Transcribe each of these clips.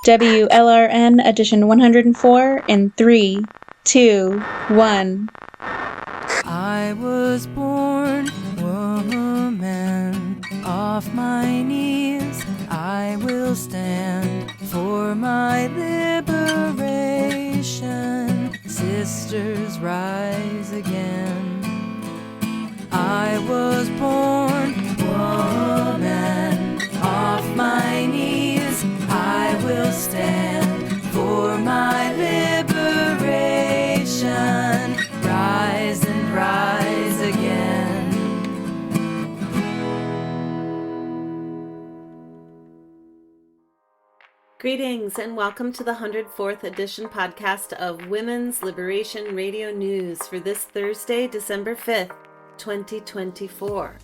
WLRN edition 104 in 3, 2, 1. I was born woman, off my knees I will stand for my liberation. Sisters, rise again. I was born woman, off my knees I will stand for my liberation. Rise and rise again. Greetings and welcome to the 104th edition podcast of Women's Liberation Radio News for this Thursday, December 5th, 2024.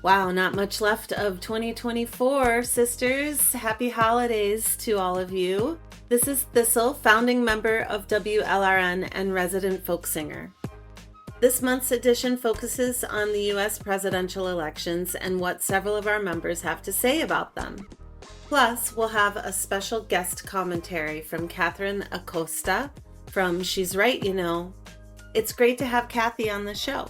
Wow, not much left of 2024, sisters. Happy holidays to all of you. This is Thistle, founding member of WLRN and resident folk singer. This month's edition focuses on the U.S. presidential elections and what several of our members have to say about them. Plus, we'll have a special guest commentary from Katherine Acosta from She's Right, You Know. It's great to have Kathy on the show.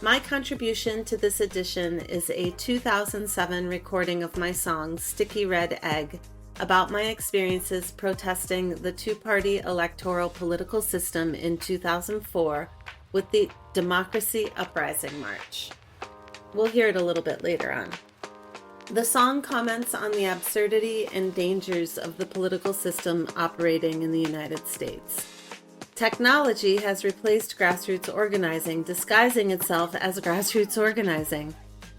My contribution to this edition is a 2007 recording of my song, Sticky Red Egg, about my experiences protesting the two-party electoral political system in 2004 with the Democracy Uprising March. We'll hear it a little bit later on. The song comments on the absurdity and dangers of the political system operating in the United States. Technology has replaced grassroots organizing, disguising itself as grassroots organizing.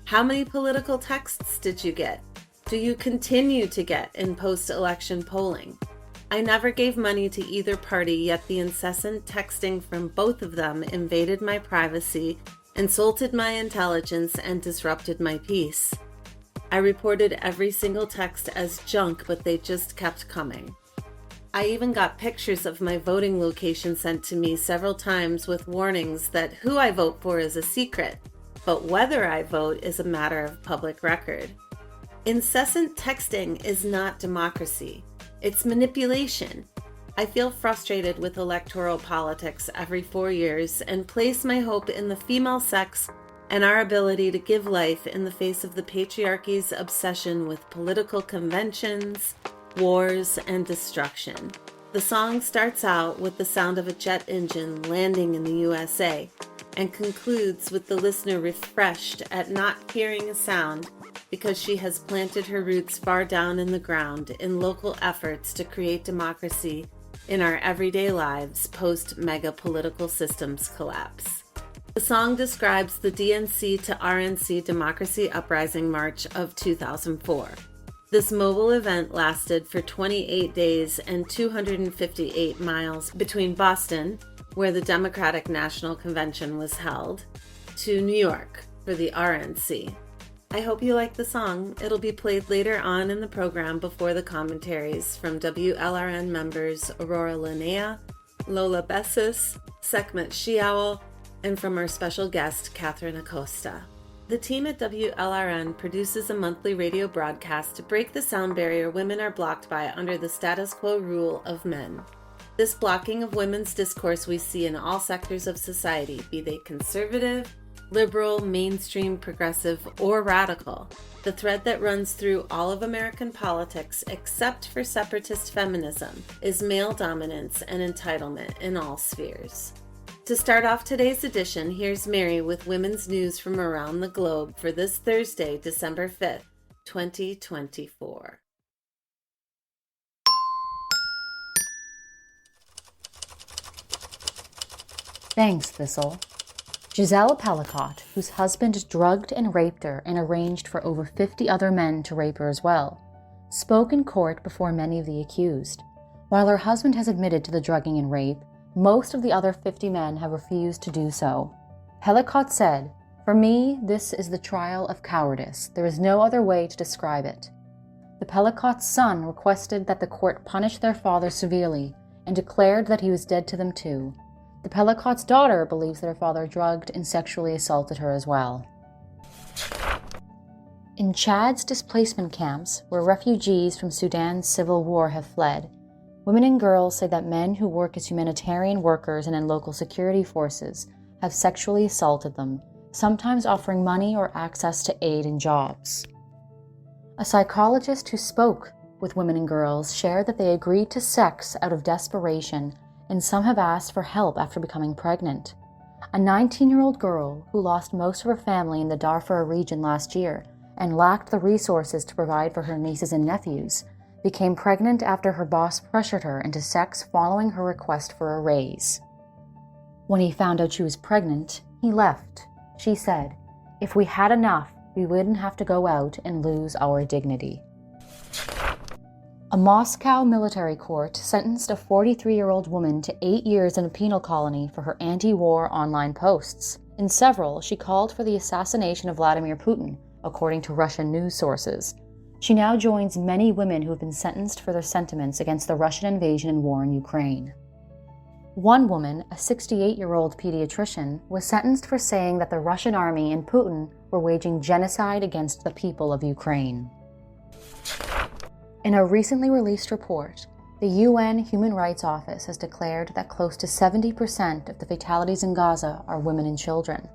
How many political texts did you get? Do you continue to get in post-election polling? I never gave money to either party, yet the incessant texting from both of them invaded my privacy, insulted my intelligence, and disrupted my peace. I reported every single text as junk, but they just kept coming. I even got pictures of my voting location sent to me several times with warnings that who I vote for is a secret, but whether I vote is a matter of public record. Incessant texting is not democracy. It's manipulation. I feel frustrated with electoral politics every 4 years and place my hope in the female sex and our ability to give life in the face of the patriarchy's obsession with political conventions, wars, and destruction. The song starts out with the sound of a jet engine landing in the USA and concludes with the listener refreshed at not hearing a sound because she has planted her roots far down in the ground in local efforts to create democracy in our everyday lives post-mega political systems collapse. The song describes the DNC to RNC Democracy Uprising March of 2004. This mobile event lasted for 28 days and 258 miles between Boston, where the Democratic National Convention was held, to New York for the RNC. I hope you like the song. It'll be played later on in the program before the commentaries from WLRN members Aurora Lola, Sekhmet SheOwl, and from our special guest, Katherine Acosta. The team at WLRN produces a monthly radio broadcast to break the sound barrier women are blocked by under the status quo rule of men. This blocking of women's discourse we see in all sectors of society, be they conservative, liberal, mainstream, progressive, or radical. The thread that runs through all of American politics, except for separatist feminism, is male dominance and entitlement in all spheres. To start off today's edition, here's Mary with women's news from around the globe for this Thursday, December 5th, 2024. Thanks, Thistle. Giselle Pellicott, whose husband drugged and raped her and arranged for over 50 other men to rape her as well, spoke in court before many of the accused. While her husband has admitted to the drugging and rape, most of the other 50 men have refused to do so. Pellicott said, "For me, this is the trial of cowardice. There is no other way to describe it." The Pellicott's son requested that the court punish their father severely and declared that he was dead to them too. The Pellicott's daughter believes that her father drugged and sexually assaulted her as well. In Chad's displacement camps, where refugees from Sudan's civil war have fled, women and girls say that men who work as humanitarian workers and in local security forces have sexually assaulted them, sometimes offering money or access to aid and jobs. A psychologist who spoke with women and girls shared that they agreed to sex out of desperation, and some have asked for help after becoming pregnant. A 19-year-old girl who lost most of her family in the Darfur region last year and lacked the resources to provide for her nieces and nephews became pregnant after her boss pressured her into sex following her request for a raise. When he found out she was pregnant, he left. She said, "If we had enough, we wouldn't have to go out and lose our dignity." A Moscow military court sentenced a 43-year-old woman to 8 years in a penal colony for her anti-war online posts. In several, she called for the assassination of Vladimir Putin, according to Russian news sources. She now joins many women who have been sentenced for their sentiments against the Russian invasion and war in Ukraine. One woman, a 68-year-old pediatrician, was sentenced for saying that the Russian army and Putin were waging genocide against the people of Ukraine. In a recently released report, the UN Human Rights Office has declared that close to 70% of the fatalities in Gaza are women and children.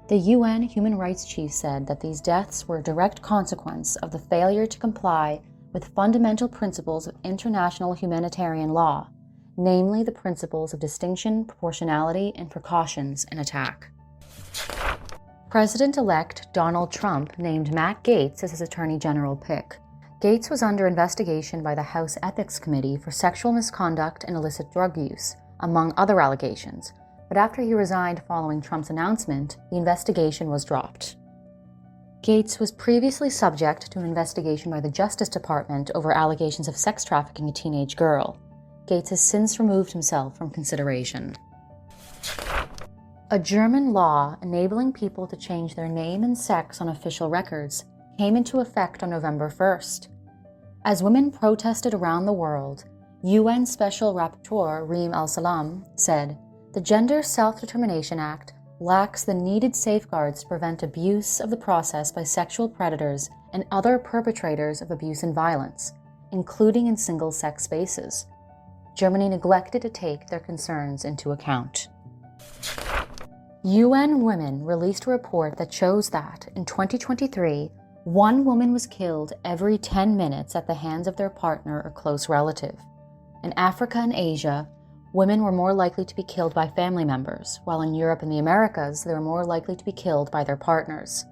The UN Human Rights Chief said that these deaths were a direct consequence of the failure to comply with fundamental principles of international humanitarian law, namely the principles of distinction, proportionality, and precautions in attack. President-elect Donald Trump named Matt Gaetz as his Attorney General pick. Gaetz was under investigation by the House Ethics Committee for sexual misconduct and illicit drug use, among other allegations, but after he resigned following Trump's announcement, the investigation was dropped. Gaetz was previously subject to an investigation by the Justice Department over allegations of sex trafficking a teenage girl. Gaetz has since removed himself from consideration. A German law enabling people to change their name and sex on official records came into effect on November 1st. As women protested around the world, UN Special Rapporteur Reem Al-Salam said, "The Gender Self-Determination Act lacks the needed safeguards to prevent abuse of the process by sexual predators and other perpetrators of abuse and violence, including in single-sex spaces." Germany neglected to take their concerns into account. UN Women released a report that shows that, in 2023, one woman was killed every 10 minutes at the hands of their partner or close relative. In Africa and Asia, women were more likely to be killed by family members, while in Europe and the Americas, they were more likely to be killed by their partners.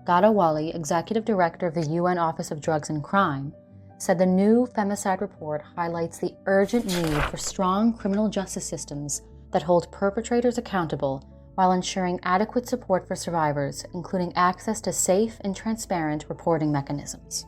Ghada Wali, executive director of the UN Office of Drugs and Crime, said the new femicide report highlights the urgent need for strong criminal justice systems that hold perpetrators accountable while ensuring adequate support for survivors, including access to safe and transparent reporting mechanisms.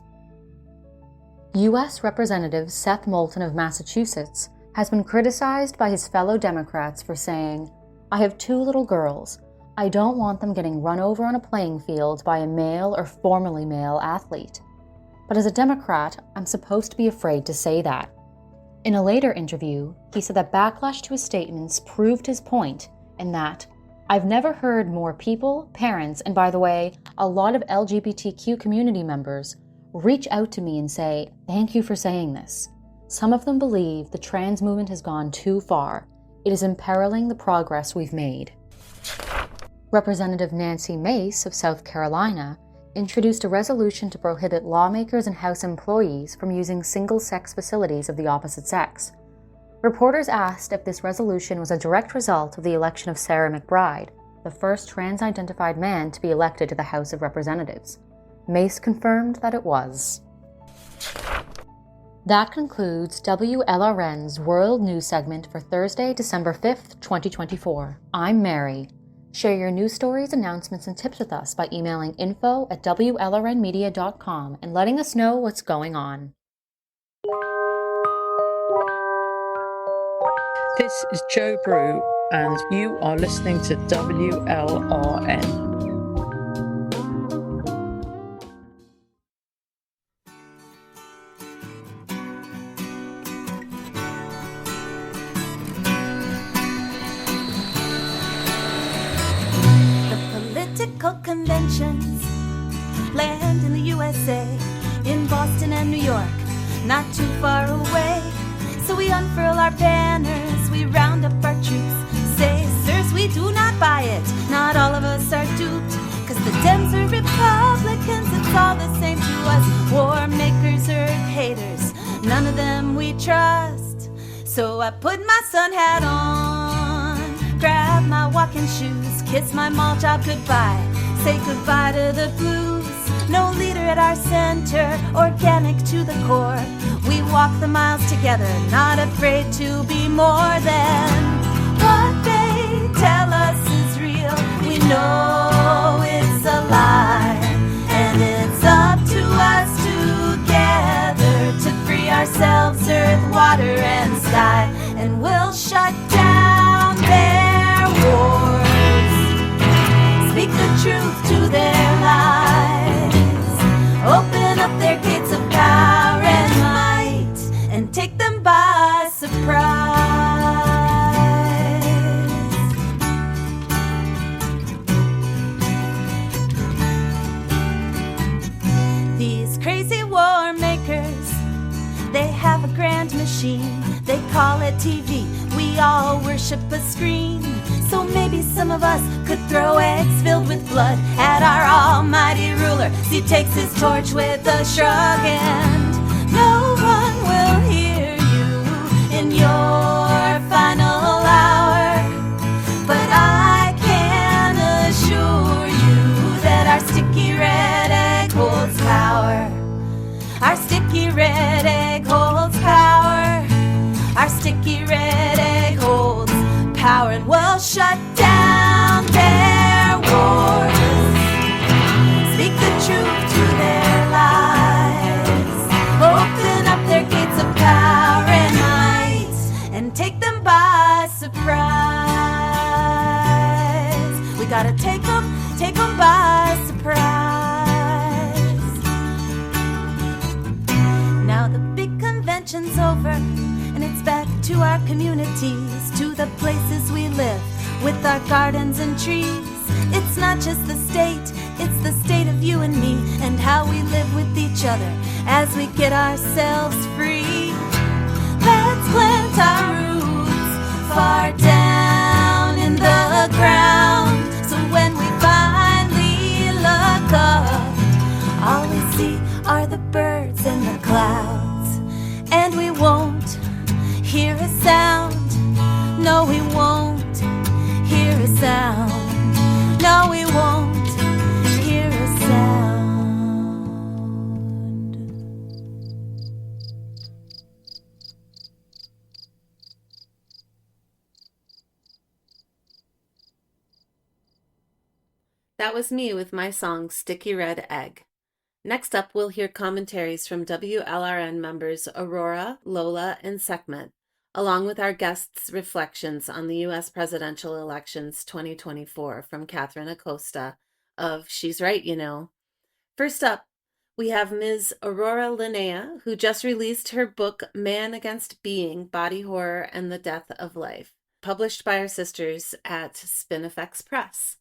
U.S. Representative Seth Moulton of Massachusetts has been criticized by his fellow Democrats for saying, "I have 2 little girls. I don't want them getting run over on a playing field by a male or formerly male athlete. But as a Democrat, I'm supposed to be afraid to say that." In a later interview, he said that backlash to his statements proved his point, and that, "I've never heard more people, parents, and by the way, a lot of LGBTQ community members reach out to me and say, 'Thank you for saying this.' Some of them believe the trans movement has gone too far. It is imperiling the progress we've made." Representative Nancy Mace of South Carolina introduced a resolution to prohibit lawmakers and House employees from using single-sex facilities of the opposite sex. Reporters asked if this resolution was a direct result of the election of Sarah McBride, the first trans-identified man to be elected to the House of Representatives. Mace confirmed that it was. That concludes WLRN's World News segment for Thursday, December 5th, 2024. I'm Mary. Share your news stories, announcements, and tips with us by emailing info@WLRNmedia.com and letting us know what's going on. This is Joe Brew, and you are listening to WLRN. The political conventions planned in the and New York, not too far away. So we unfurl our banners, we round up our troops, say, sirs, we do not buy it, not all of us are duped, 'cause the Dems or Republicans, it's all the same to us. War makers or haters, none of them we trust. So I put my sun hat on, grab my walking shoes, kiss my mall job goodbye, say goodbye to the blues. No leader at our center, organic to the core. We walk the miles together, not afraid to be more than what they tell us is real. We know it's a lie, and it's up to us together to free ourselves, earth, water, and sky, and we'll shut down their wars, speak the truth to their lies, open up their gates of power and might, and take them by surprise. These crazy war makers, they have a grand machine, they call it TV, we all worship a screen. So maybe some of us could throw eggs filled with blood at our almighty ruler. He takes his torch with a shrug, and no one will hear you in your final hour. But I can assure you that our sticky red egg holds power. Our sticky red egg holds power. Our sticky red egg holds power, and we'll shut down their wars, speak the truth to their lies, open up their gates of power and might, and take them by surprise. We gotta take them by surprise. Now the big convention's over, and it's back to our communities, to the places we live, with our gardens and trees. It's not just the state, it's the state of you and me, and how we live with each other as we get ourselves free. Let's plant our roots far down in the ground, so when we finally look up, all we see are the birds in the clouds, and we won't hear a sound. No, we won't hear a sound. No, we won't hear a sound. That was me with my song Sticky Red Egg. Next up, we'll hear commentaries from WLRN members Aurora, Lola, and Sekhmet, along with our guests' reflections on the U.S. presidential elections 2024 from Katherine Acosta of She's Right, You Know. First up, we have Ms. Aurora Linnea, who just released her book Man Against Being, Body Horror and the Death of Life, published by our sisters at Spinifex Press.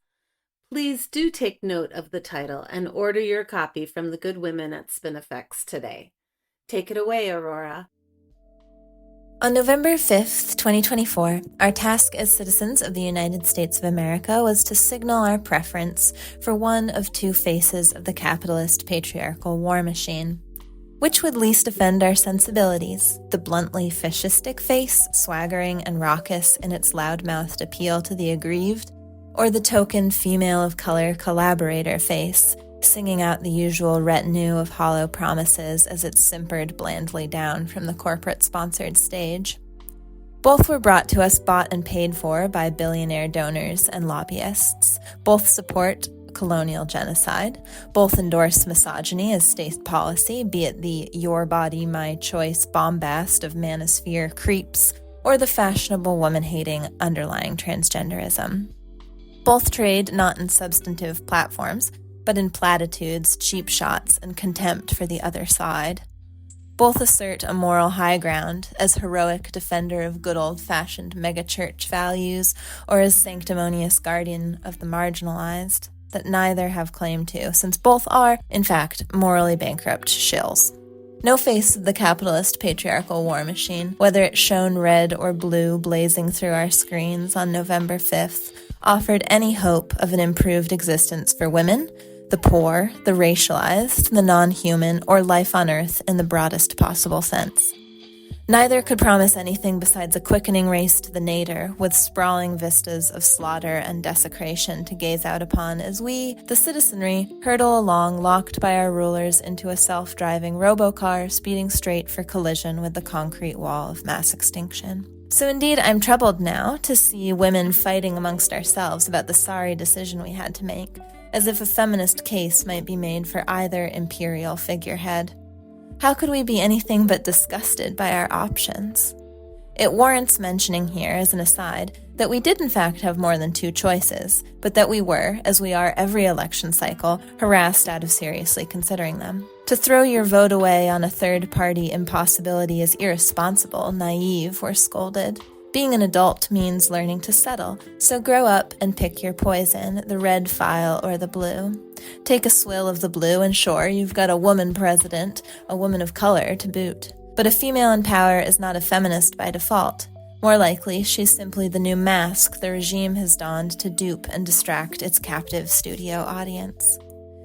Please do take note of the title and order your copy from the good women at Spinifex today. Take it away, Aurora. On November 5th, 2024, our task as citizens of the United States of America was to signal our preference for one of two faces of the capitalist patriarchal war machine. Which would least offend our sensibilities, the bluntly fascistic face, swaggering and raucous in its loud-mouthed appeal to the aggrieved, or the token female of color collaborator face, singing out the usual retinue of hollow promises as it simpered blandly down from the corporate-sponsored stage. Both were brought to us bought and paid for by billionaire donors and lobbyists. Both support colonial genocide. Both endorse misogyny as state policy, be it the your body, my choice bombast of manosphere creeps, or the fashionable woman-hating underlying transgenderism. Both trade not in substantive platforms, but in platitudes, cheap shots, and contempt for the other side. Both assert a moral high ground as heroic defender of good old-fashioned megachurch values or as sanctimonious guardian of the marginalized that neither have claim to, since both are, in fact, morally bankrupt shills. No face of the capitalist patriarchal war machine, whether it shone red or blue blazing through our screens on November 5th, offered any hope of an improved existence for women, the poor, the racialized, the non-human, or life on Earth in the broadest possible sense. Neither could promise anything besides a quickening race to the nadir, with sprawling vistas of slaughter and desecration to gaze out upon as we, the citizenry, hurtle along locked by our rulers into a self-driving robocar speeding straight for collision with the concrete wall of mass extinction. So indeed, I'm troubled now to see women fighting amongst ourselves about the sorry decision we had to make, as if a feminist case might be made for either imperial figurehead. How could we be anything but disgusted by our options? It warrants mentioning here, as an aside, that we did in fact have more than two choices, but that we were, as we are every election cycle, harassed out of seriously considering them. To throw your vote away on a third-party impossibility is irresponsible, naive, or scolded. Being an adult means learning to settle, so grow up and pick your poison, the red file or the blue. Take a swill of the blue and sure, you've got a woman president, a woman of color to boot. But a female in power is not a feminist by default. More likely, she's simply the new mask the regime has donned to dupe and distract its captive studio audience.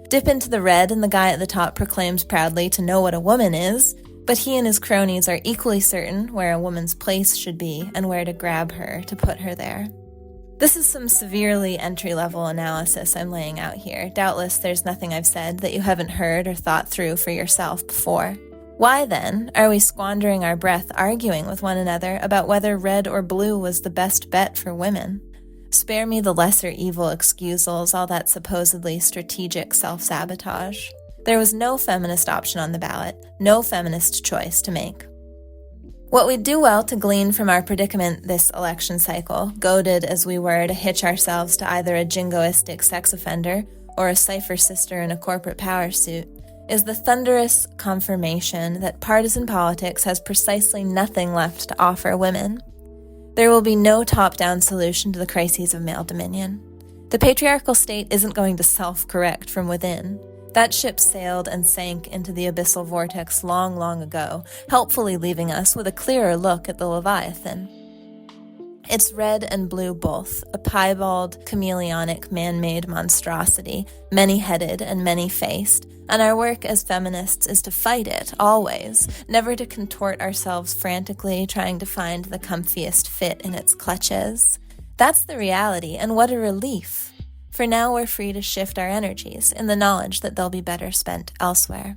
Dip into the red and the guy at the top proclaims proudly to know what a woman is, but he and his cronies are equally certain where a woman's place should be and where to grab her to put her there. This is some severely entry-level analysis I'm laying out here. Doubtless there's nothing I've said that you haven't heard or thought through for yourself before. Why, then, are we squandering our breath arguing with one another about whether red or blue was the best bet for women? Spare me the lesser evil excusals, all that supposedly strategic self-sabotage. There was no feminist option on the ballot, no feminist choice to make. What we'd do well to glean from our predicament this election cycle, goaded as we were to hitch ourselves to either a jingoistic sex offender or a cipher sister in a corporate power suit, is the thunderous confirmation that partisan politics has precisely nothing left to offer women. There will be no top-down solution to the crises of male dominion. The patriarchal state isn't going to self-correct from within. That ship sailed and sank into the abyssal vortex long, long ago, helpfully leaving us with a clearer look at the Leviathan. It's red and blue both, a piebald, chameleonic, man-made monstrosity, many-headed and many-faced, and our work as feminists is to fight it, always, never to contort ourselves frantically trying to find the comfiest fit in its clutches. That's the reality, and what a relief! For now we're free to shift our energies in the knowledge that they'll be better spent elsewhere.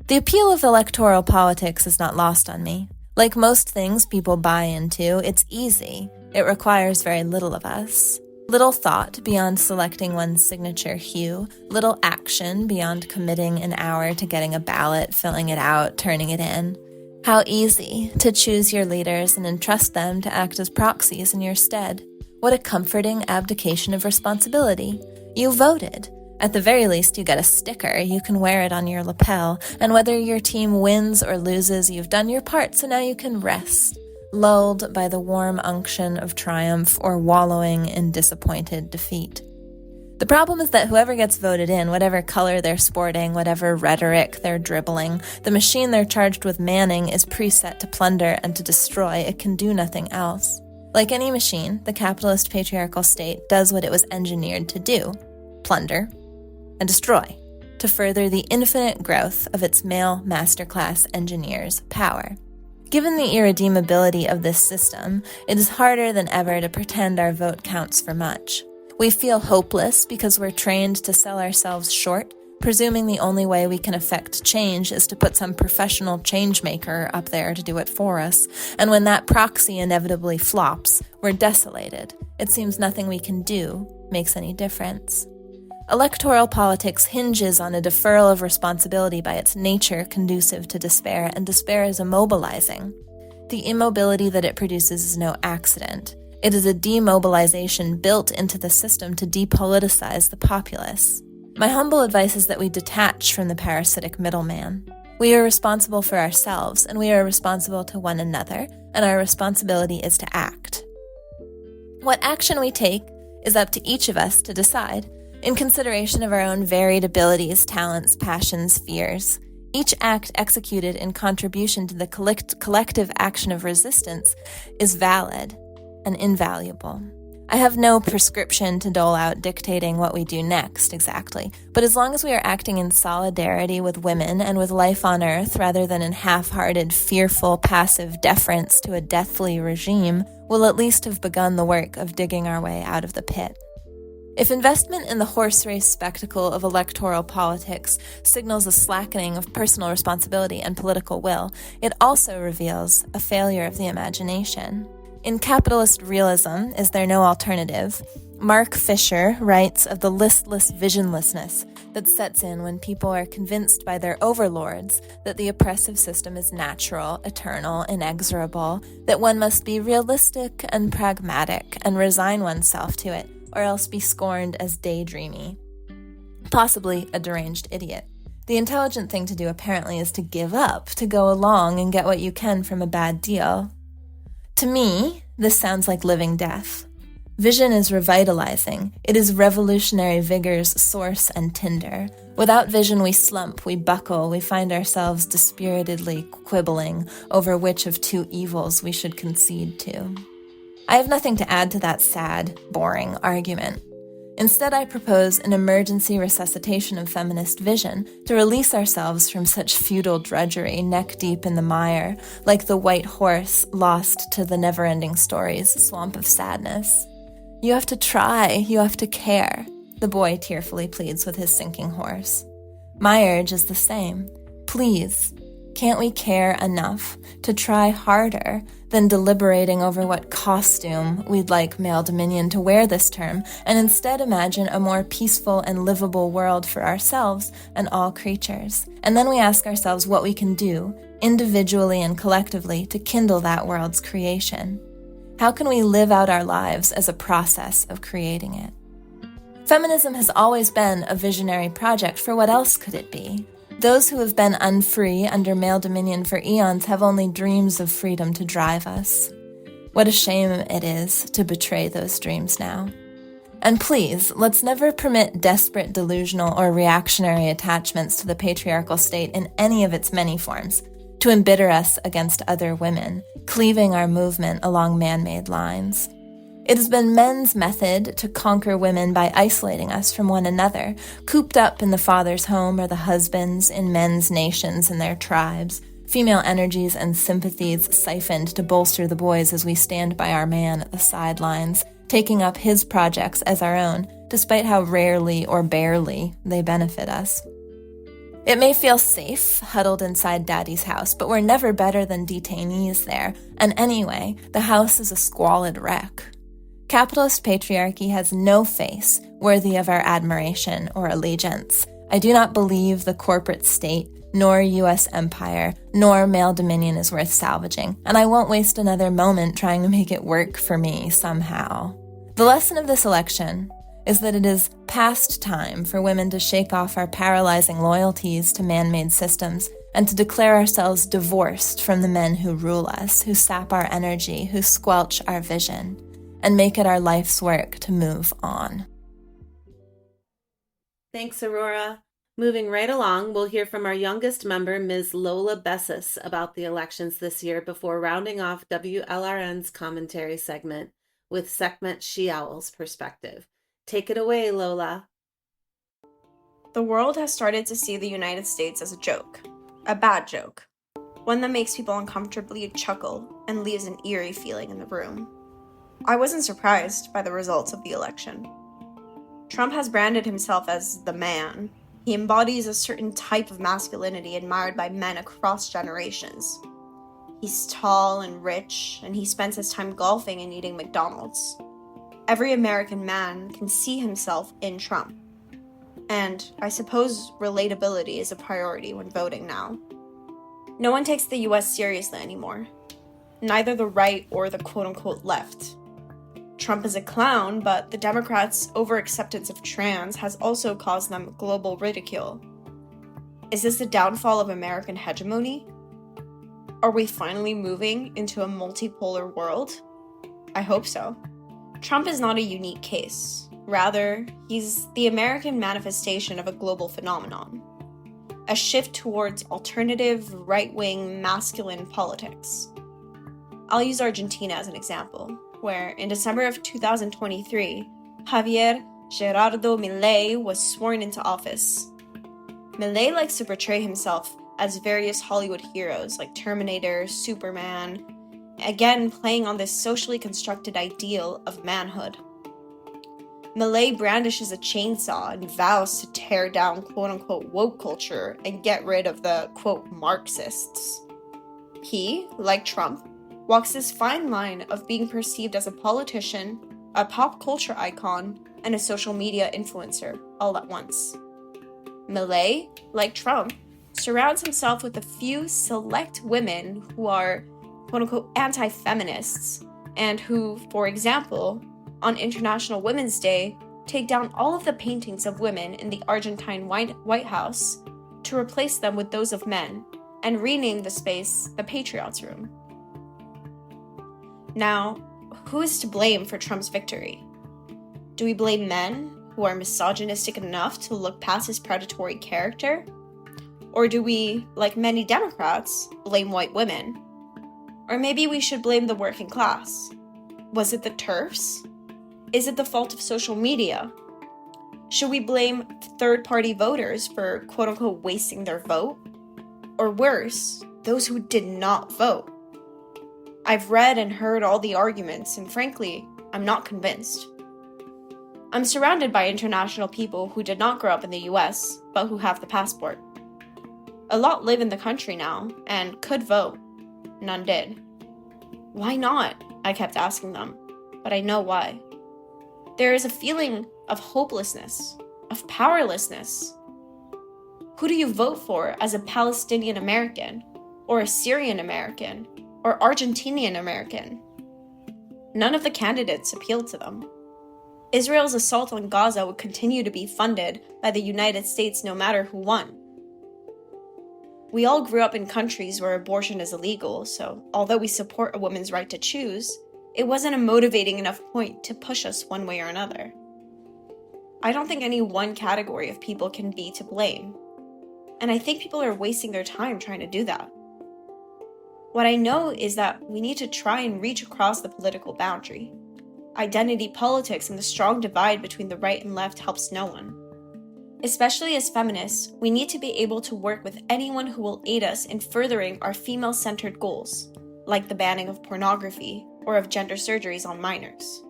The appeal of electoral politics is not lost on me. Like most things people buy into, it's easy. It requires very little of us. Little thought beyond selecting one's signature hue, little action beyond committing an hour to getting a ballot, filling it out, turning it in. How easy to choose your leaders and entrust them to act as proxies in your stead. What a comforting abdication of responsibility. You voted. At the very least, you get a sticker. You can wear it on your lapel. And whether your team wins or loses, you've done your part, so now you can rest, lulled by the warm unction of triumph or wallowing in disappointed defeat. The problem is that whoever gets voted in, whatever color they're sporting, whatever rhetoric they're dribbling, the machine they're charged with manning is preset to plunder and to destroy. It can do nothing else. Like any machine, the capitalist patriarchal state does what it was engineered to do: plunder and destroy, to further the infinite growth of its male masterclass engineers' power. Given the irredeemability of this system, it is harder than ever to pretend our vote counts for much. We feel hopeless because we're trained to sell ourselves short, presuming the only way we can affect change is to put some professional change maker up there to do it for us. And when that proxy inevitably flops, we're desolated. It seems nothing we can do makes any difference. Electoral politics hinges on a deferral of responsibility by its nature conducive to despair, and despair is immobilizing. The immobility that it produces is no accident. It is a demobilization built into the system to depoliticize the populace. My humble advice is that we detach from the parasitic middleman. We are responsible for ourselves, and we are responsible to one another, and our responsibility is to act. What action we take is up to each of us to decide, in consideration of our own varied abilities, talents, passions, fears. each act executed in contribution to the collective action of resistance is valid and invaluable. I have no prescription to dole out dictating what we do next exactly, but as long as we are acting in solidarity with women and with life on Earth rather than in half-hearted, fearful, passive deference to a deathly regime, we'll at least have begun the work of digging our way out of the pit. If investment in the horse race spectacle of electoral politics signals a slackening of personal responsibility and political will, it also reveals a failure of the imagination. In Capitalist Realism, Is There No Alternative?, Mark Fisher writes of the listless visionlessness that sets in when people are convinced by their overlords that the oppressive system is natural, eternal, inexorable, that one must be realistic and pragmatic and resign oneself to it, or else be scorned as daydreamy, possibly a deranged idiot. The intelligent thing to do apparently is to give up, to go along and get what you can from a bad deal. To me, this sounds like living death. Vision is revitalizing. It is revolutionary vigor's source and tinder. Without vision, we slump, we buckle, we find ourselves dispiritedly quibbling over which of two evils we should concede to. I have nothing to add to that sad, boring argument. Instead, I propose an emergency resuscitation of feminist vision to release ourselves from such futile drudgery neck-deep in the mire, like the white horse lost to the never-ending story's swamp of sadness. You have to try, you have to care, the boy tearfully pleads with his sinking horse. My urge is the same. Please, can't we care enough to try harder than deliberating over what costume we'd like male dominion to wear this term, and instead imagine a more peaceful and livable world for ourselves and all creatures? And then we ask ourselves what we can do, individually and collectively, to kindle that world's creation. How can we live out our lives as a process of creating it? Feminism has always been a visionary project, for what else could it be? Those who have been unfree under male dominion for eons have only dreams of freedom to drive us. What a shame it is to betray those dreams now. And please, let's never permit desperate delusional or reactionary attachments to the patriarchal state in any of its many forms to embitter us against other women, cleaving our movement along man-made lines. It has been men's method to conquer women by isolating us from one another, cooped up in the father's home or the husband's, in men's nations and their tribes, female energies and sympathies siphoned to bolster the boys as we stand by our man at the sidelines, taking up his projects as our own, despite how rarely or barely they benefit us. It may feel safe, huddled inside Daddy's house, but we're never better than detainees there, and anyway, the house is a squalid wreck. Capitalist patriarchy has no face worthy of our admiration or allegiance. I do not believe the corporate state, nor U.S. empire, nor male dominion is worth salvaging, and I won't waste another moment trying to make it work for me somehow. The lesson of this election is that it is past time for women to shake off our paralyzing loyalties to man-made systems and to declare ourselves divorced from the men who rule us, who sap our energy, who squelch our vision, and make it our life's work to move on. Thanks, Aurora. Moving right along, we'll hear from our youngest member, Ms. Lola Bessis, about the elections this year before rounding off WLRN's commentary segment with Sekhmet SheOwl's perspective. Take it away, Lola. The world has started to see the United States as a joke. A bad joke. One that makes people uncomfortably chuckle and leaves an eerie feeling in the room. I wasn't surprised by the results of the election. Trump has branded himself as the man. He embodies a certain type of masculinity admired by men across generations. He's tall and rich, and he spends his time golfing and eating McDonald's. Every American man can see himself in Trump. And I suppose relatability is a priority when voting now. No one takes the US seriously anymore. Neither the right or the quote-unquote left. Trump is a clown, but the Democrats' over-acceptance of trans has also caused them global ridicule. Is this the downfall of American hegemony? Are we finally moving into a multipolar world? I hope so. Trump is not a unique case. Rather, he's the American manifestation of a global phenomenon. a shift towards alternative, right-wing, masculine politics. I'll use Argentina as an example, where in December of 2023, Javier Gerardo Milei was sworn into office. Milei likes to portray himself as various Hollywood heroes like Terminator, Superman, again playing on this socially constructed ideal of manhood. Milei brandishes a chainsaw and vows to tear down quote-unquote woke culture and get rid of the quote Marxists. He, like Trump, walks this fine line of being perceived as a politician, a pop culture icon, and a social media influencer all at once. Milei, like Trump, surrounds himself with a few select women who are quote-unquote anti-feminists and who, for example, on International Women's Day, take down all of the paintings of women in the Argentine White House to replace them with those of men and rename the space the Patriots Room. Now, who is to blame for Trump's victory? Do we blame men who are misogynistic enough to look past his predatory character? Or do we, like many Democrats, blame white women? Or maybe we should blame the working class. Was it the TERFs? Is it the fault of social media? Should we blame third-party voters for quote-unquote wasting their vote? Or worse, those who did not vote? I've read and heard all the arguments, and frankly, I'm not convinced. I'm surrounded by international people who did not grow up in the US, but who have the passport. A lot live in the country now, and could vote. None did. Why not? I kept asking them, but I know why. There is a feeling of hopelessness, of powerlessness. Who do you vote for as a Palestinian American, or a Syrian American, or Argentinian American? None of the candidates appealed to them. Israel's assault on Gaza would continue to be funded by the United States no matter who won. We all grew up in countries where abortion is illegal, so although we support a woman's right to choose, it wasn't a motivating enough point to push us one way or another. I don't think any one category of people can be to blame, and I think people are wasting their time trying to do that. What I know is that we need to try and reach across the political boundary. Identity politics and the strong divide between the right and left helps no one. Especially as feminists, we need to be able to work with anyone who will aid us in furthering our female-centered goals, like the banning of pornography or of gender surgeries on minors.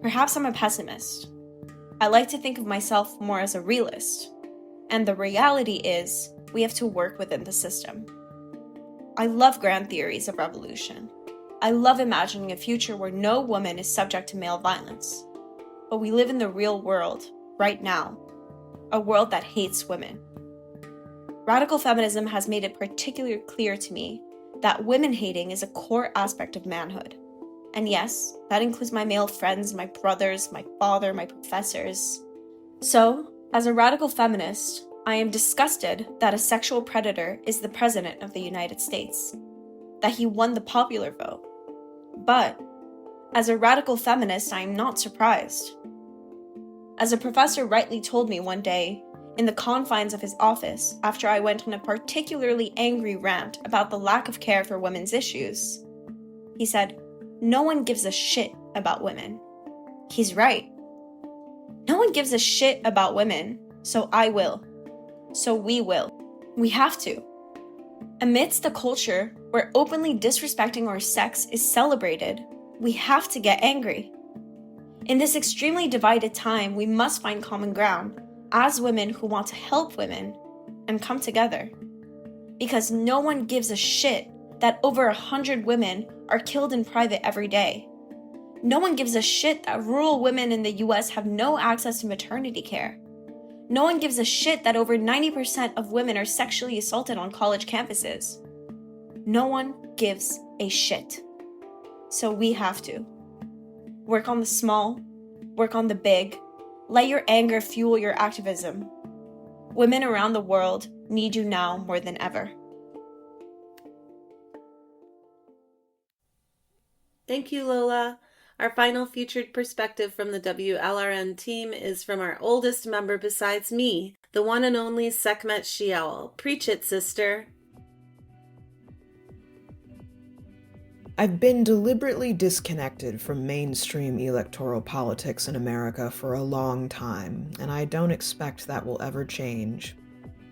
Perhaps I'm a pessimist. I like to think of myself more as a realist, and the reality is we have to work within the system. I love grand theories of revolution. I love imagining a future where no woman is subject to male violence. But we live in the real world, right now, a world that hates women. Radical feminism has made it particularly clear to me that women hating is a core aspect of manhood. And yes, that includes my male friends, my brothers, my father, my professors. So, as a radical feminist, I am disgusted that a sexual predator is the president of the United States, that he won the popular vote. But, as a radical feminist, I am not surprised. As a professor rightly told me one day, in the confines of his office, after I went on a particularly angry rant about the lack of care for women's issues, he said, "No one gives a shit about women." He's right. No one gives a shit about women, so I will. So we will. We have to. Amidst a culture where openly disrespecting our sex is celebrated, we have to get angry. In this extremely divided time, we must find common ground as women who want to help women and come together. Because no one gives a shit that over 100 women are killed in private every day. No one gives a shit that rural women in the US have no access to maternity care. No one gives a shit that over 90% of women are sexually assaulted on college campuses. No one gives a shit. So we have to. Work on the small, work on the big. Let your anger fuel your activism. Women around the world need you now more than ever. Thank you, Lola. Our final featured perspective from the WLRN team is from our oldest member besides me, the one and only Sekhmet SheOwl. Preach it, sister. I've been deliberately disconnected from mainstream electoral politics in America for a long time, and I don't expect that will ever change.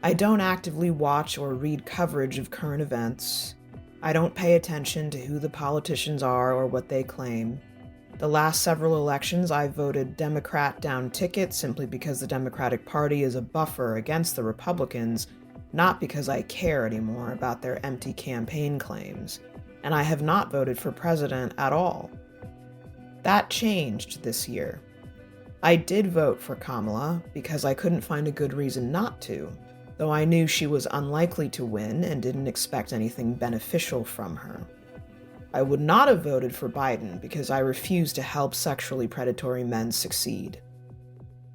I don't actively watch or read coverage of current events. I don't pay attention to who the politicians are or what they claim. The last several elections, I voted Democrat down ticket simply because the Democratic Party is a buffer against the Republicans, not because I care anymore about their empty campaign claims. And I have not voted for president at all. That changed this year. I did vote for Kamala because I couldn't find a good reason not to, though I knew she was unlikely to win and didn't expect anything beneficial from her. I would not have voted for Biden because I refuse to help sexually predatory men succeed.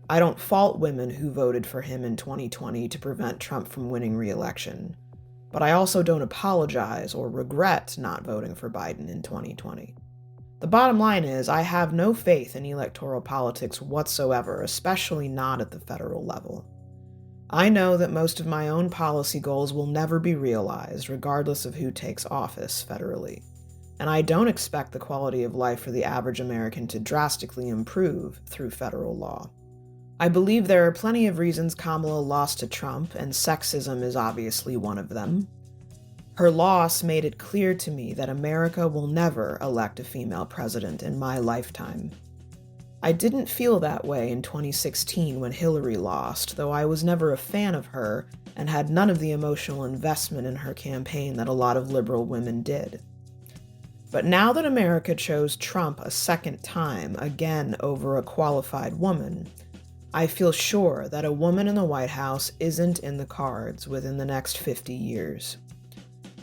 I don't fault women who voted for him in 2020 to prevent Trump from winning re-election. But I also don't apologize or regret not voting for Biden in 2020. The bottom line is, I have no faith in electoral politics whatsoever, especially not at the federal level. I know that most of my own policy goals will never be realized, regardless of who takes office federally. And I don't expect the quality of life for the average American to drastically improve through federal law. I believe there are plenty of reasons Kamala lost to Trump, and sexism is obviously one of them. Her loss made it clear to me that America will never elect a female president in my lifetime. I didn't feel that way in 2016 when Hillary lost, though I was never a fan of her and had none of the emotional investment in her campaign that a lot of liberal women did. But now that America chose Trump a second time, again over a qualified woman, I feel sure that a woman in the White House isn't in the cards within the next 50 years.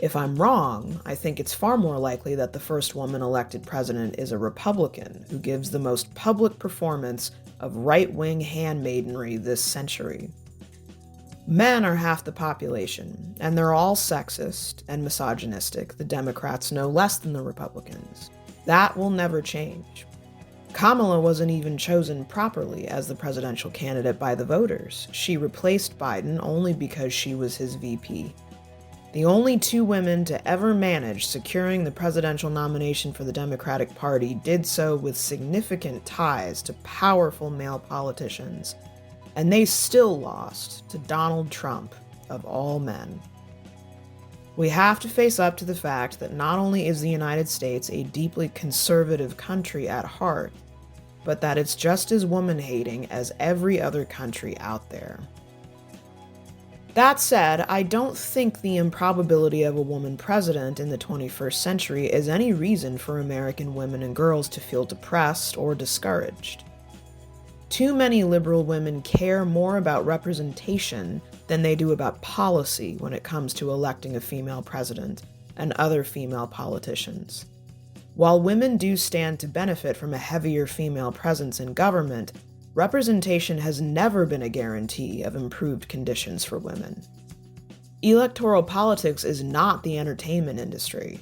If I'm wrong, I think it's far more likely that the first woman elected president is a Republican who gives the most public performance of right-wing handmaidenry this century. Men are half the population, and they're all sexist and misogynistic, the Democrats no less than the Republicans. That will never change. Kamala wasn't even chosen properly as the presidential candidate by the voters. She replaced Biden only because she was his VP. The only two women to ever manage securing the presidential nomination for the Democratic Party did so with significant ties to powerful male politicians, and they still lost to Donald Trump, of all men. We have to face up to the fact that not only is the United States a deeply conservative country at heart, but that it's just as woman-hating as every other country out there. That said, I don't think the improbability of a woman president in the 21st century is any reason for American women and girls to feel depressed or discouraged. Too many liberal women care more about representation than they do about policy when it comes to electing a female president and other female politicians. While women do stand to benefit from a heavier female presence in government, representation has never been a guarantee of improved conditions for women. Electoral politics is not the entertainment industry.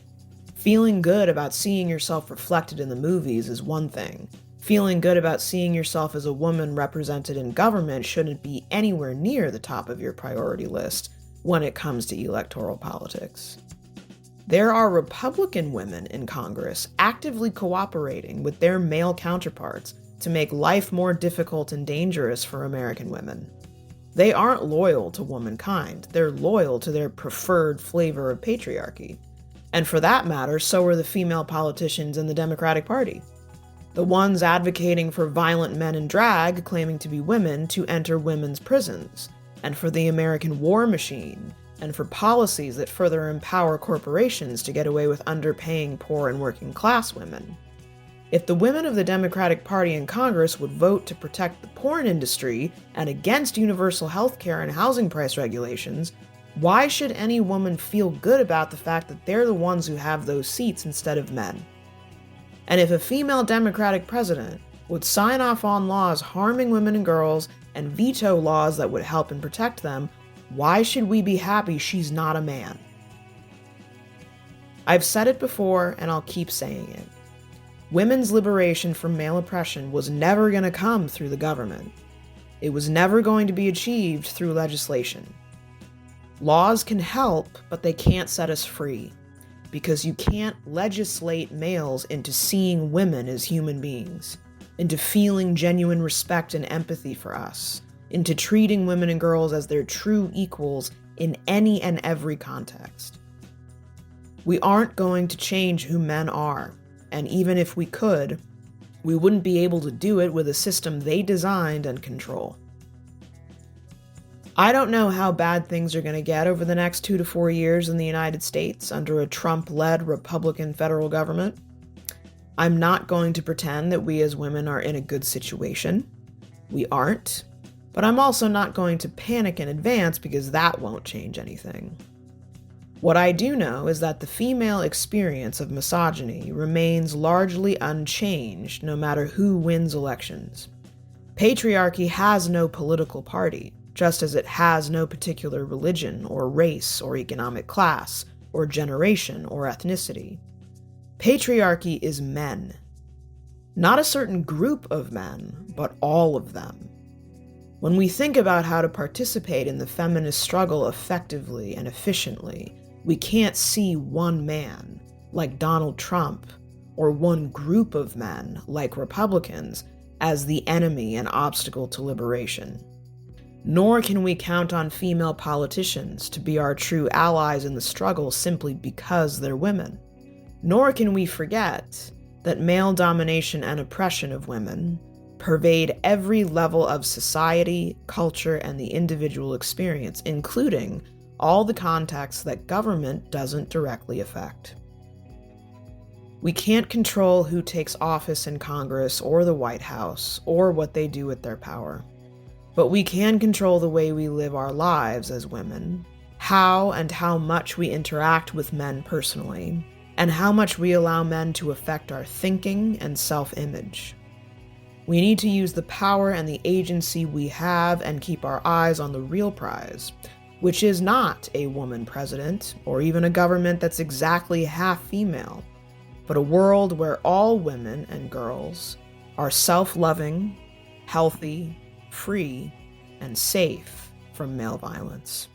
Feeling good about seeing yourself reflected in the movies is one thing. Feeling good about seeing yourself as a woman represented in government shouldn't be anywhere near the top of your priority list when it comes to electoral politics. There are Republican women in Congress actively cooperating with their male counterparts to make life more difficult and dangerous for American women. They aren't loyal to womankind, they're loyal to their preferred flavor of patriarchy. And for that matter, so are the female politicians in the Democratic Party. The ones advocating for violent men in drag claiming to be women to enter women's prisons, and for the American war machine, and for policies that further empower corporations to get away with underpaying poor and working class women. If the women of the Democratic Party in Congress would vote to protect the porn industry and against universal health care and housing price regulations, why should any woman feel good about the fact that they're the ones who have those seats instead of men? And if a female Democratic president would sign off on laws harming women and girls and veto laws that would help and protect them, why should we be happy she's not a man? I've said it before, and I'll keep saying it. Women's liberation from male oppression was never going to come through the government. It was never going to be achieved through legislation. Laws can help, but they can't set us free, because you can't legislate males into seeing women as human beings, into feeling genuine respect and empathy for us, into treating women and girls as their true equals in any and every context. We aren't going to change who men are, and even if we could, we wouldn't be able to do it with a system they designed and control. I don't know how bad things are going to get over the next 2 to 4 years in the United States under a Trump-led Republican federal government. I'm not going to pretend that we as women are in a good situation. We aren't. But I'm also not going to panic in advance because that won't change anything. What I do know is that the female experience of misogyny remains largely unchanged no matter who wins elections. Patriarchy has no political party, just as it has no particular religion or race or economic class or generation or ethnicity. Patriarchy is men. Not a certain group of men, but all of them. When we think about how to participate in the feminist struggle effectively and efficiently, we can't see one man, like Donald Trump, or one group of men, like Republicans, as the enemy and obstacle to liberation. Nor can we count on female politicians to be our true allies in the struggle simply because they're women. Nor can we forget that male domination and oppression of women pervade every level of society, culture, and the individual experience, including all the contexts that government doesn't directly affect. We can't control who takes office in Congress or the White House, or what they do with their power. But we can control the way we live our lives as women, how and how much we interact with men personally, and how much we allow men to affect our thinking and self-image. We need to use the power and the agency we have and keep our eyes on the real prize, which is not a woman president or even a government that's exactly half female, but a world where all women and girls are self-loving, healthy, free, and safe from male violence.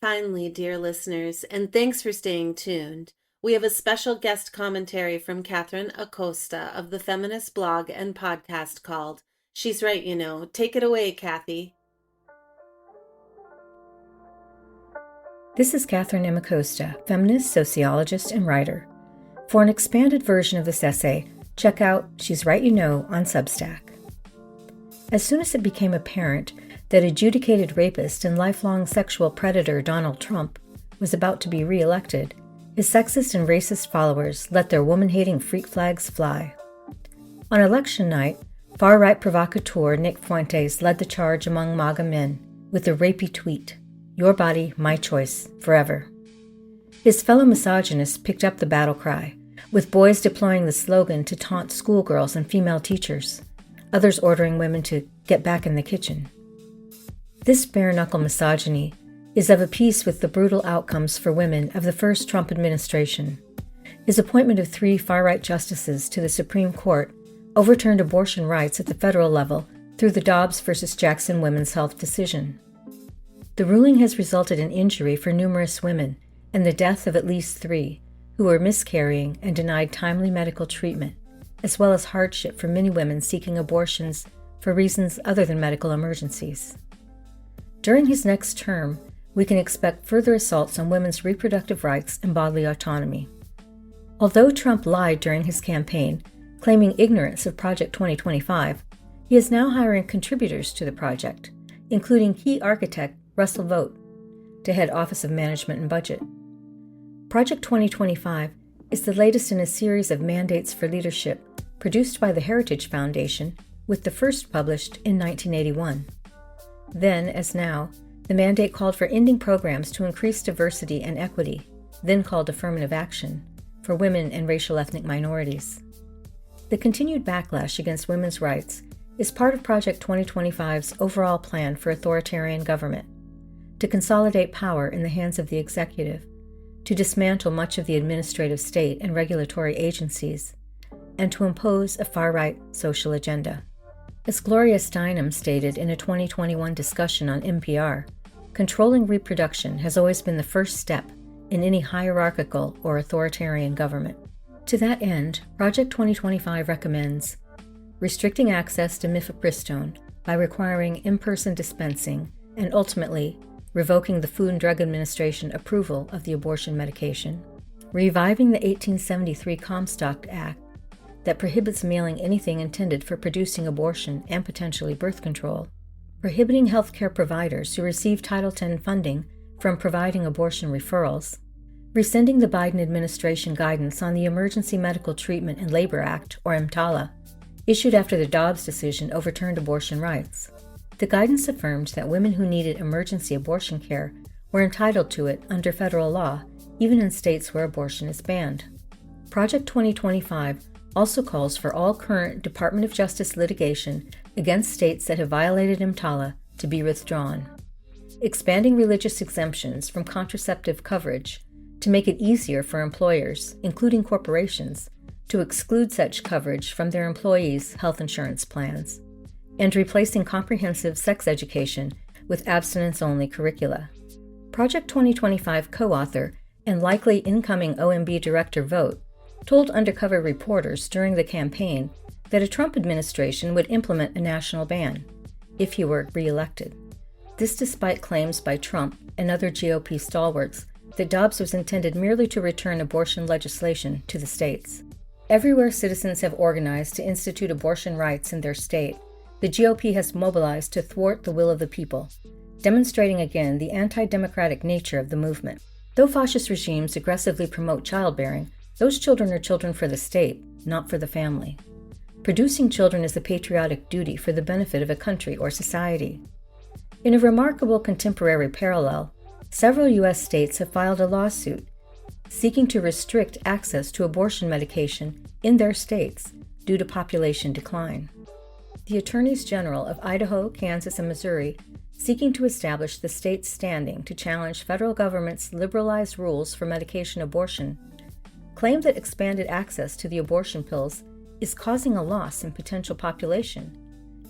Finally, dear listeners, and thanks for staying tuned, we have a special guest commentary from Katherine Acosta of the feminist blog and podcast called She's Right, You Know. Take it away, Kathy. This is Katherine M. Acosta, feminist, sociologist, and writer. For an expanded version of this essay, check out She's Right, You Know on Substack. As soon as it became apparent that adjudicated rapist and lifelong sexual predator Donald Trump was about to be re-elected, his sexist and racist followers let their woman-hating freak flags fly. On election night, far-right provocateur Nick Fuentes led the charge among MAGA men with the rapey tweet, "Your body, my choice, forever." His fellow misogynists picked up the battle cry, with boys deploying the slogan to taunt schoolgirls and female teachers, others ordering women to get back in the kitchen. This bare-knuckle misogyny is of a piece with the brutal outcomes for women of the first Trump administration. His appointment of 3 far-right justices to the Supreme Court overturned abortion rights at the federal level through the Dobbs v. Jackson women's health decision. The ruling has resulted in injury for numerous women and the death of at least 3 who were miscarrying and denied timely medical treatment, as well as hardship for many women seeking abortions for reasons other than medical emergencies. During his next term, we can expect further assaults on women's reproductive rights and bodily autonomy. Although Trump lied during his campaign, claiming ignorance of Project 2025, he is now hiring contributors to the project, including key architect Russell Vogt, to head Office of Management and Budget. Project 2025 is the latest in a series of mandates for leadership produced by the Heritage Foundation, with the first published in 1981. Then, as now, the mandate called for ending programs to increase diversity and equity, then called affirmative action, for women and racial ethnic minorities. The continued backlash against women's rights is part of Project 2025's overall plan for authoritarian government, to consolidate power in the hands of the executive, to dismantle much of the administrative state and regulatory agencies, and to impose a far-right social agenda. As Gloria Steinem stated in a 2021 discussion on NPR, controlling reproduction has always been the first step in any hierarchical or authoritarian government. To that end, Project 2025 recommends restricting access to mifepristone by requiring in-person dispensing and ultimately revoking the Food and Drug Administration approval of the abortion medication, reviving the 1873 Comstock Act that prohibits mailing anything intended for producing abortion and potentially birth control, prohibiting healthcare providers who receive Title X funding from providing abortion referrals, rescinding the Biden administration guidance on the Emergency Medical Treatment and Labor Act, or EMTALA, issued after the Dobbs decision overturned abortion rights. The guidance affirmed that women who needed emergency abortion care were entitled to it under federal law, even in states where abortion is banned. Project 2025 also calls for all current Department of Justice litigation against states that have violated EMTALA to be withdrawn, expanding religious exemptions from contraceptive coverage to make it easier for employers, including corporations, to exclude such coverage from their employees' health insurance plans, and replacing comprehensive sex education with abstinence-only curricula. Project 2025 co-author and likely incoming OMB director Vogt told undercover reporters during the campaign that a Trump administration would implement a national ban if he were re-elected. This despite claims by Trump and other GOP stalwarts that Dobbs was intended merely to return abortion legislation to the states. Everywhere citizens have organized to institute abortion rights in their state, the GOP has mobilized to thwart the will of the people, demonstrating again the anti-democratic nature of the movement. Though fascist regimes aggressively promote childbearing, those children are children for the state, not for the family. Producing children is a patriotic duty for the benefit of a country or society. In a remarkable contemporary parallel, several U.S. states have filed a lawsuit seeking to restrict access to abortion medication in their states due to population decline. The Attorneys General of Idaho, Kansas, and Missouri, seeking to establish the state's standing to challenge federal government's liberalized rules for medication abortion, claim that expanded access to the abortion pills is causing a loss in potential population,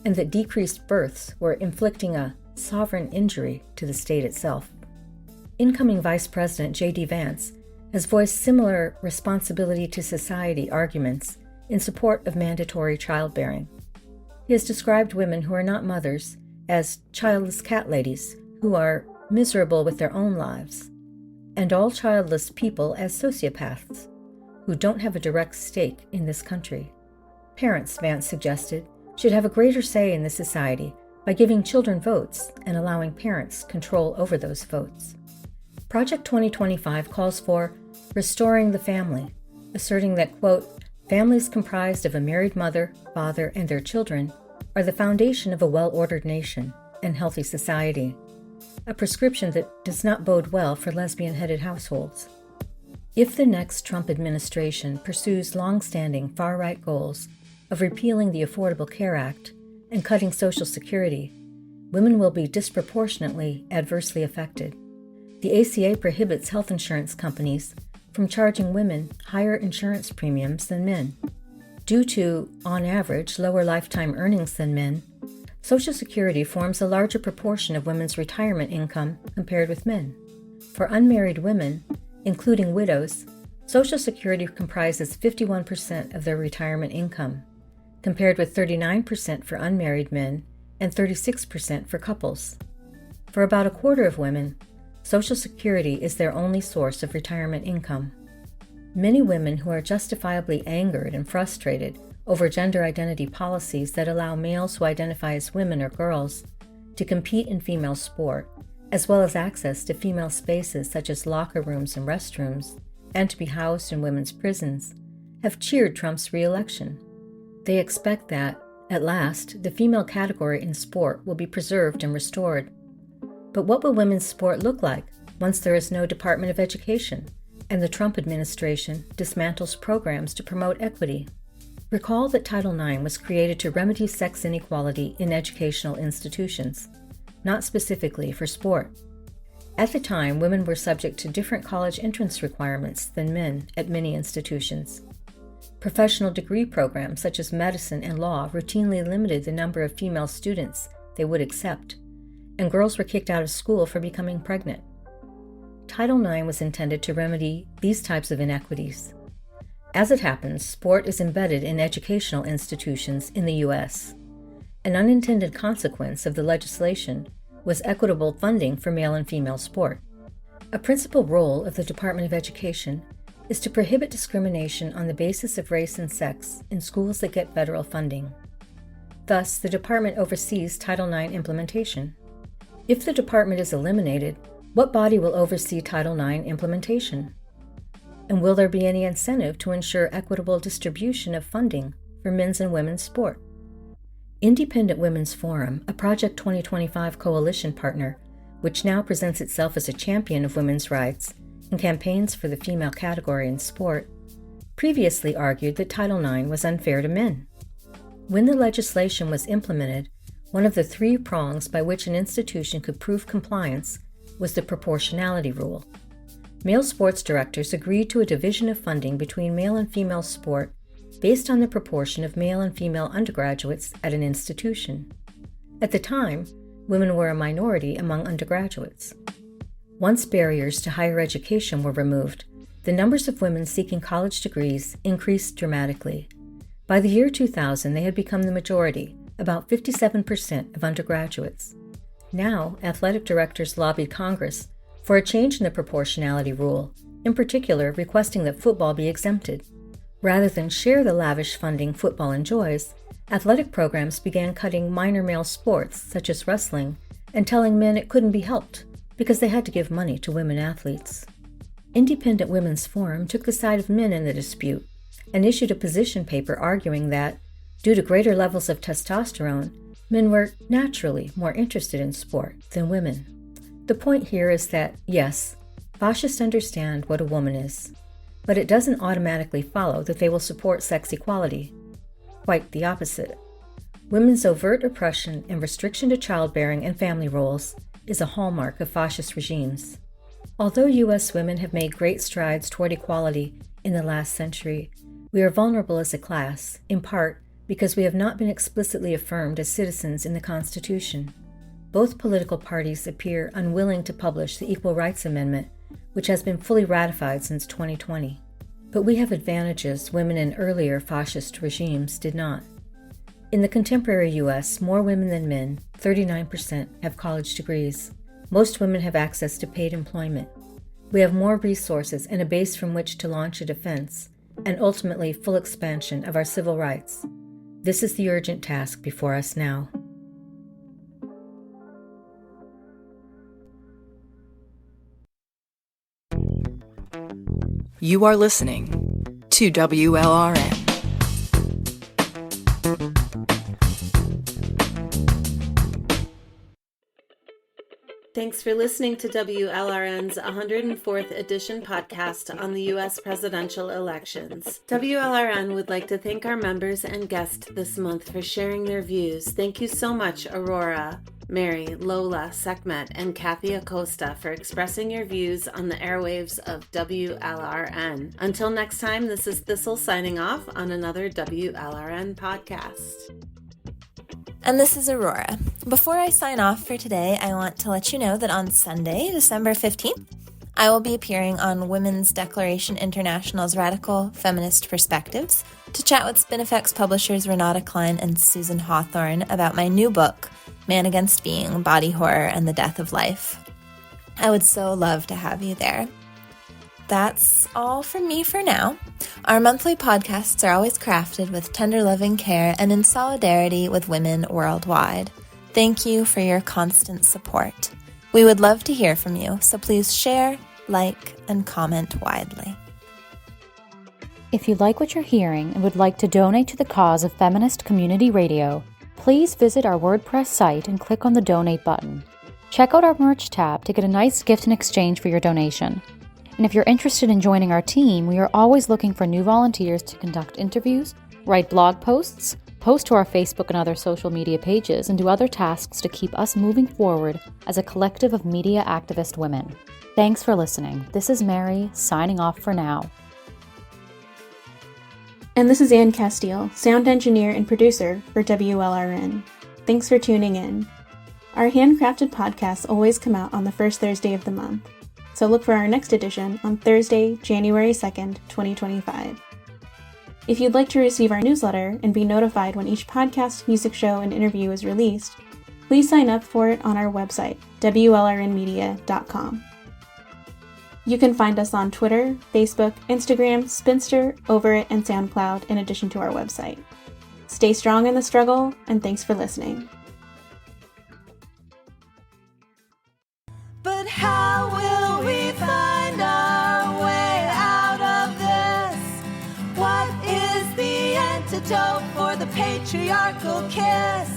and that decreased births were inflicting a sovereign injury to the state itself. Incoming Vice President J.D. Vance has voiced similar responsibility to society arguments in support of mandatory childbearing. He has described women who are not mothers as childless cat ladies who are miserable with their own lives, and all childless people as sociopaths who don't have a direct stake in this country. Parents, Vance suggested, should have a greater say in this society by giving children votes and allowing parents control over those votes. Project 2025 calls for restoring the family, asserting that, quote, families comprised of a married mother, father, and their children are the foundation of a well-ordered nation and healthy society, a prescription that does not bode well for lesbian-headed households. If the next Trump administration pursues long-standing far-right goals of repealing the Affordable Care Act and cutting Social Security, women will be disproportionately adversely affected. The ACA prohibits health insurance companies from charging women higher insurance premiums than men. Due to, on average, lower lifetime earnings than men, Social Security forms a larger proportion of women's retirement income compared with men. For unmarried women, including widows, Social Security comprises 51% of their retirement income, compared with 39% for unmarried men and 36% for couples. For about a quarter of women, Social Security is their only source of retirement income. Many women who are justifiably angered and frustrated over gender identity policies that allow males who identify as women or girls to compete in female sport, as well as access to female spaces such as locker rooms and restrooms, and to be housed in women's prisons, have cheered Trump's re-election. They expect that, at last, the female category in sport will be preserved and restored. But what will women's sport look like once there is no Department of Education and the Trump administration dismantles programs to promote equity? Recall that Title IX was created to remedy sex inequality in educational institutions, not specifically for sport. At the time, women were subject to different college entrance requirements than men at many institutions. Professional degree programs such as medicine and law routinely limited the number of female students they would accept, and girls were kicked out of school for becoming pregnant. Title IX was intended to remedy these types of inequities. As it happens, sport is embedded in educational institutions in the U.S. An unintended consequence of the legislation was equitable funding for male and female sport. A principal role of the Department of Education is to prohibit discrimination on the basis of race and sex in schools that get federal funding. Thus, the department oversees Title IX implementation. If the department is eliminated, what body will oversee Title IX implementation? And will there be any incentive to ensure equitable distribution of funding for men's and women's sport? Independent Women's Forum, a Project 2025 coalition partner, which now presents itself as a champion of women's rights and campaigns for the female category in sport, previously argued that Title IX was unfair to men. When the legislation was implemented, one of the 3 prongs by which an institution could prove compliance was the proportionality rule. Male sports directors agreed to a division of funding between male and female sport based on the proportion of male and female undergraduates at an institution. At the time, women were a minority among undergraduates. Once barriers to higher education were removed, the numbers of women seeking college degrees increased dramatically. By the year 2000, they had become the majority, about 57% of undergraduates. Now, athletic directors lobbied Congress for a change in the proportionality rule, in particular requesting that football be exempted. Rather than share the lavish funding football enjoys, athletic programs began cutting minor male sports, such as wrestling, and telling men it couldn't be helped because they had to give money to women athletes. Independent Women's Forum took the side of men in the dispute and issued a position paper arguing that, due to greater levels of testosterone, men were naturally more interested in sport than women. The point here is that, yes, fascists understand what a woman is, but it doesn't automatically follow that they will support sex equality. Quite the opposite. Women's overt oppression and restriction to childbearing and family roles is a hallmark of fascist regimes. Although U.S. women have made great strides toward equality in the last century, we are vulnerable as a class, in part because we have not been explicitly affirmed as citizens in the Constitution. Both political parties appear unwilling to publish the Equal Rights Amendment, which has been fully ratified since 2020. But we have advantages women in earlier fascist regimes did not. In the contemporary U.S., more women than men, 39%, have college degrees. Most women have access to paid employment. We have more resources and a base from which to launch a defense, and ultimately full expansion of our civil rights. This is the urgent task before us now. You are listening to WLRN. Thanks for listening to WLRN's 104th edition podcast on the U.S. presidential elections. WLRN would like to thank our members and guests this month for sharing their views. Thank you so much, Aurora, Mary, Lola, Sekhmet, and Kathy Acosta for expressing your views on the airwaves of WLRN. Until next time, this is Thistle signing off on another WLRN podcast. And this is Aurora. Before I sign off for today, I want to let you know that on Sunday, December 15th, I will be appearing on Women's Declaration International's Radical Feminist Perspectives to chat with Spinifex publishers Renata Klein and Susan Hawthorne about my new book, Man Against Being, Body Horror and the Death of Life. I would so love to have you there. That's all from me for now. Our monthly podcasts are always crafted with tender loving care and in solidarity with women worldwide. Thank you for your constant support. We would love to hear from you, so please share, like, and comment widely. If you like what you're hearing and would like to donate to the cause of feminist community radio, please visit our WordPress site and click on the donate button. Check out our merch tab to get a nice gift in exchange for your donation. And if you're interested in joining our team, we are always looking for new volunteers to conduct interviews, write blog posts, post to our Facebook and other social media pages, and do other tasks to keep us moving forward as a collective of media activist women. Thanks for listening. This is Mary, signing off for now. And this is Ann Castile, sound engineer and producer for WLRN. Thanks for tuning in. Our handcrafted podcasts always come out on the first Thursday of the month, so look for our next edition on Thursday, January 2nd, 2025. If you'd like to receive our newsletter and be notified when each podcast, music show, and interview is released, please sign up for it on our website, WLRNmedia.com. You can find us on Twitter, Facebook, Instagram, Spinster, Overit, and SoundCloud in addition to our website. Stay strong in the struggle, and thanks for listening. But how will we find our way out of this? What is the antidote for the patriarchal kiss?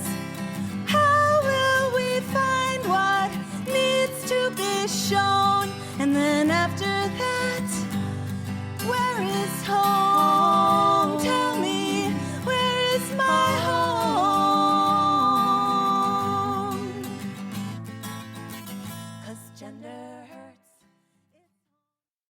How will we find what needs to be shown? And then